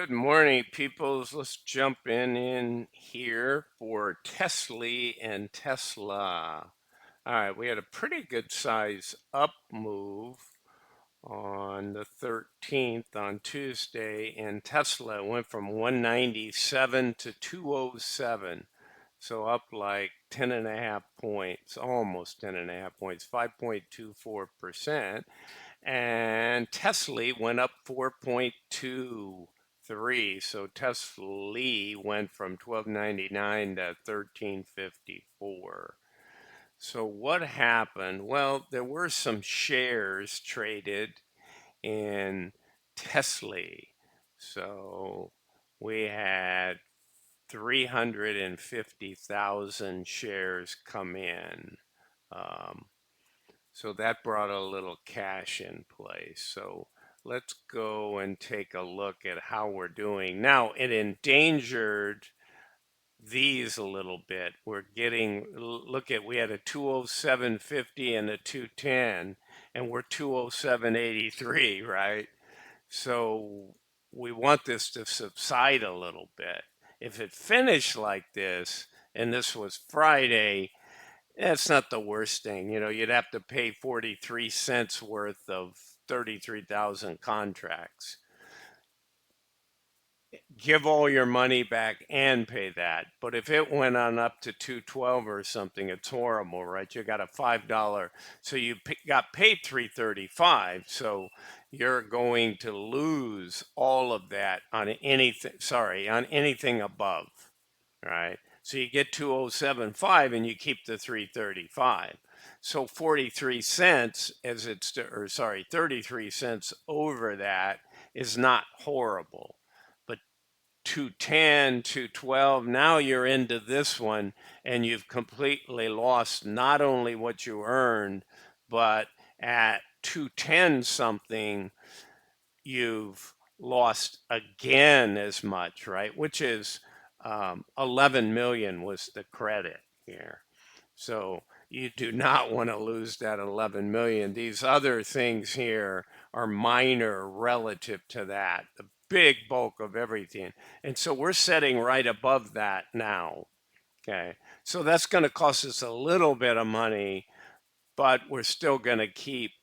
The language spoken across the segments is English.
Good morning, peoples. Let's jump in here for Tesla and Tesla. All right, we had a pretty good size up move on the 13th on Tuesday, and Tesla went from 197 to 207. So up like 10 and a half points, almost 10 and a half points, 5.24%. And Tesla went up 4.23. So Tesla went from 12.99 to 13.54. So what happened? Well, there were some shares traded in Tesla. So we had 350,000 shares come in. Um, so that brought a little cash in place. So let's go and take a look at how we're doing. Now, it endangered these a little bit. We're getting, look at, we had a 207.50 and a 210, and we're 207.83, right? So we want this to subside a little bit. If it finished like this, and this was Friday, it's not the worst thing. You know, you'd have to pay 43 cents worth of 33,000 contracts. Give all your money back and pay that. But if it went on up to 212 or something, it's horrible, right? You got a $5. So you got paid 335. So you're going to lose all of that on anything, sorry, on anything above, right? So you get 2075 and you keep the 335. So 43 cents as it's, or sorry, 33 cents over that is not horrible. But 210, 212, now you're into this one and you've completely lost not only what you earned, but at 210 something, you've lost again as much, right? Which is 11 million was the credit here. So you do not want to lose that 11 million. These other things here are minor relative to that, the big bulk of everything. And so we're setting right above that now. Okay. So that's going to cost us a little bit of money, but we're still going to keep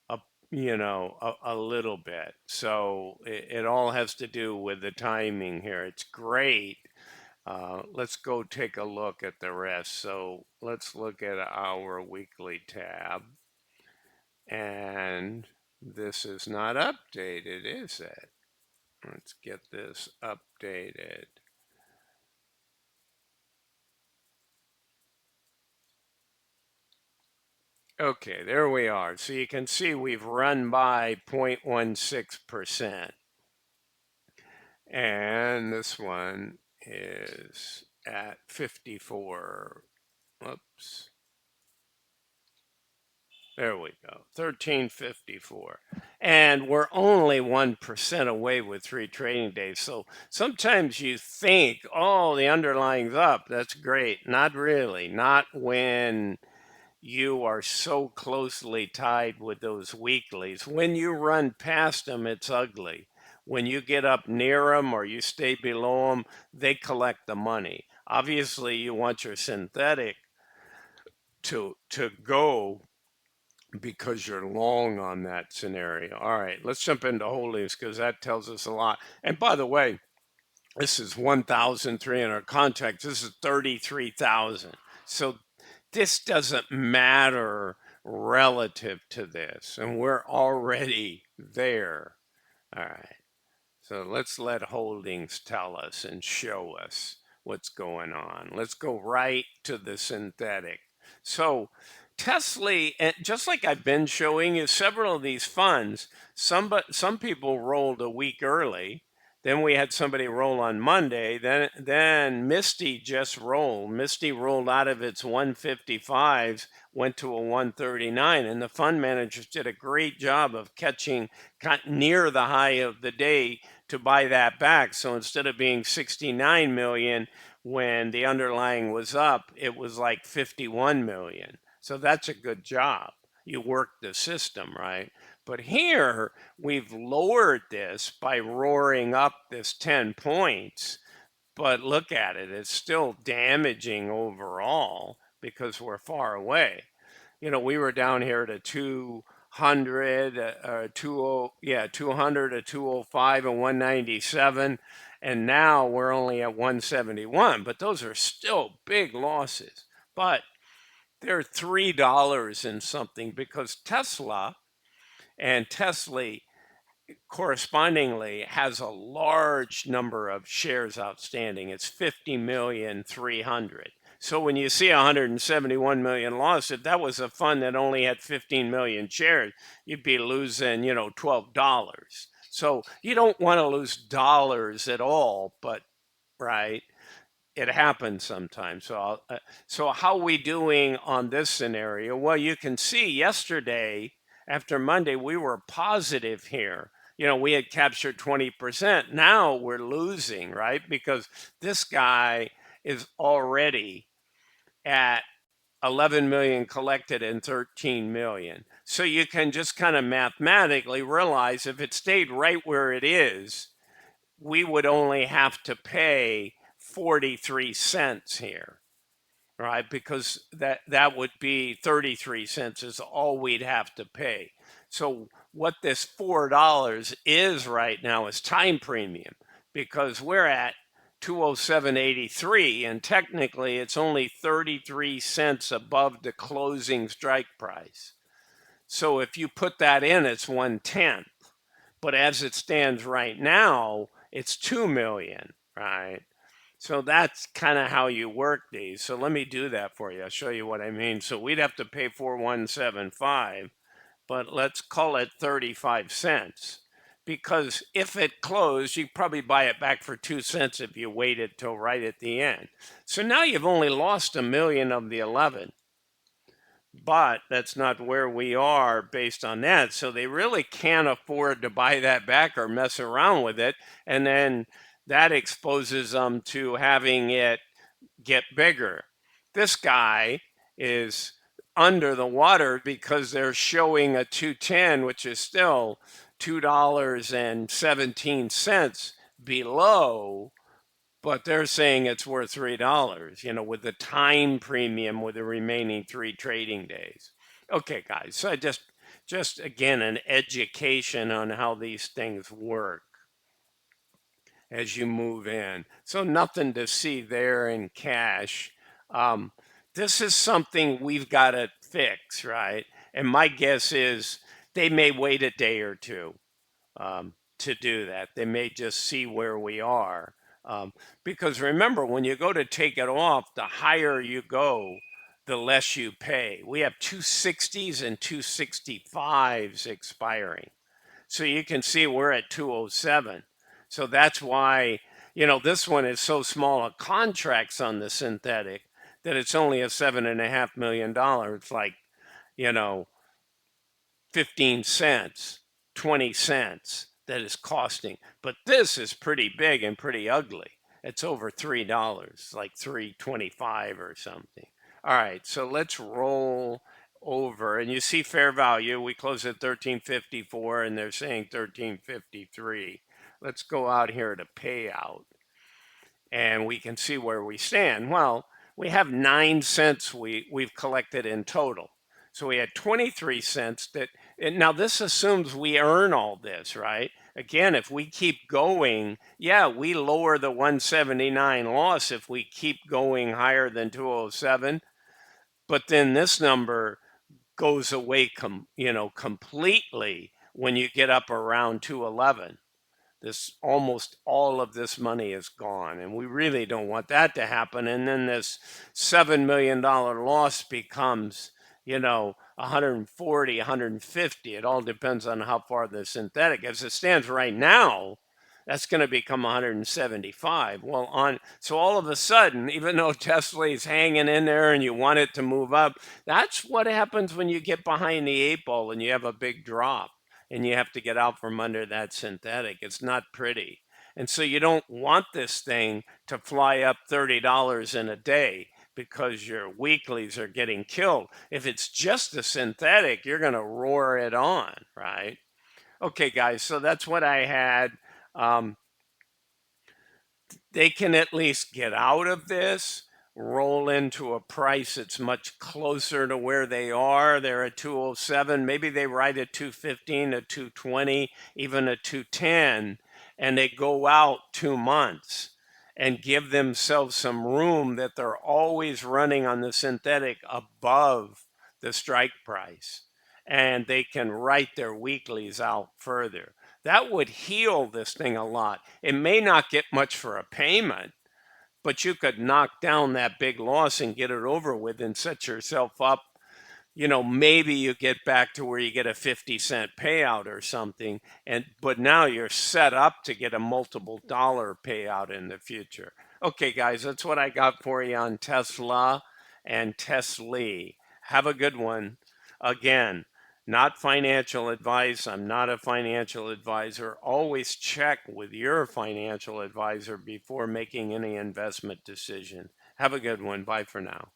a a little bit. So it all has to do with the timing here. It's great. Let's go take a look at the rest. So let's look at our weekly tab. And this is not updated, is it? Let's get this updated. Okay, there we are. So you can see we've run by 0.16%. And this one is at 54. Whoops. There we go. 1354. And we're only 1% away with 3 trading days. So sometimes you think, oh, the underlying's up. That's great. Not really. Not when you are so closely tied with those weeklies. When you run past them, it's ugly. When you get up near them or you stay below them, they collect the money. Obviously, you want your synthetic to go because you're long on that scenario. All right, let's jump into holdings because that tells us a lot. And by the way, this is 1,300 contracts. This is 33,000. So this doesn't matter relative to this. And we're already there. All right. So let's let holdings tell us and show us what's going on. Let's go right to the synthetic. So Tesla, just like I've been showing you, several of these funds, some people rolled a week early. Then we had somebody roll on Monday. Then Misty just rolled. Misty rolled out of its 155s, went to a 139, and the fund managers did a great job of catching near the high of the day to buy that back. So instead of being 69 million when the underlying was up, it was like 51 million. So that's a good job. you work the system, right? But here we've lowered this by roaring up this 10 points, but look at it, it's still damaging overall because we're far away. We were down here to 200, 20, yeah, 200 to 205 and 197, and now we're only at 171. But those are still big losses. But they're $3 and something because Tesla correspondingly has a large number of shares outstanding. It's 50,300,000. So when you see 171 million loss, if that was a fund that only had 15 million shares, you'd be losing, $12. So you don't want to lose dollars at all, but right, it happens sometimes. So how are we doing on this scenario? Well, you can see yesterday after Monday we were positive here. We had captured 20%. Now we're losing, right? Because this guy is already at 11 million collected and 13 million. So you can just kind of mathematically realize if it stayed right where it is, we would only have to pay 43 cents here, right? Because that would be 33 cents is all we'd have to pay. So what this $4 is right now is time premium because we're at 207.83 and technically it's only 33 cents above the closing strike price. So if you put that in, it's 1/10. But as it stands right now, it's 2 million, right? So that's kind of how you work these. So let me do that for you. I'll show you what I mean. So we'd have to pay 4175, but let's call it 35 cents. Because if it closed, you probably buy it back for 2 cents if you waited till right at the end. So now you've only lost a million of the 11. But that's not where we are based on that. So they really can't afford to buy that back or mess around with it. And then that exposes them to having it get bigger. This guy is under the water because they're showing a 210, which is still $2.17 below, but they're saying it's worth $3, with the time premium with the remaining 3 trading days. Okay, guys, so I just again an education on how these things work as you move in. So nothing to see there in cash. Um, this is something we've got to fix, right? And my guess is they may wait a day or two to do that. They may just see where we are. Because remember, when you go to take it off, the higher you go, the less you pay. We have 260s and 265s expiring. So you can see we're at 207. So that's why, this one is so small a contracts on the synthetic that it's only a $7.5 million. It's like, you know, 15 cents, 20 cents that is costing. But this is pretty big and pretty ugly. It's over $3, like 3.25 or something. All right, so let's roll over. And you see fair value. We close at 1354 and they're saying 1353. Let's go out here to payout and we can see where we stand. Well, we have 9 cents we've collected in total. So we had 23 cents that, and now this assumes we earn all this, right? Again, if we keep going, yeah, we lower the 179 loss if we keep going higher than 207, but then this number goes away completely when you get up around 211. This almost all of this money is gone, and we really don't want that to happen. And then this $7 million loss becomes 140, 150. It all depends on how far the synthetic, as it stands right now, that's going to become 175. So all of a sudden, even though Tesla is hanging in there and you want it to move up, that's what happens when you get behind the 8 ball and you have a big drop and you have to get out from under that synthetic. It's not pretty. And so you don't want this thing to fly up $30 in a day because your weeklies are getting killed. If it's just a synthetic, you're going to roar it on, right? Okay, guys, so that's what I had. Um, they can at least get out of this, roll into a price that's much closer to where they are. They're at 207. Maybe they ride a 215, a 220, even a 210, and they go out 2 months and give themselves some room that they're always running on the synthetic above the strike price. And they can write their weeklies out further. That would heal this thing a lot. It may not get much for a payment, but you could knock down that big loss and get it over with and set yourself up. Maybe you get back to where you get a 50-cent payout or something, but now you're set up to get a multiple dollar payout in the future. Okay, guys, that's what I got for you on Tesla and Tsly. Have a good one. Again, not financial advice. I'm not a financial advisor. Always check with your financial advisor before making any investment decision. Have a good one. Bye for now.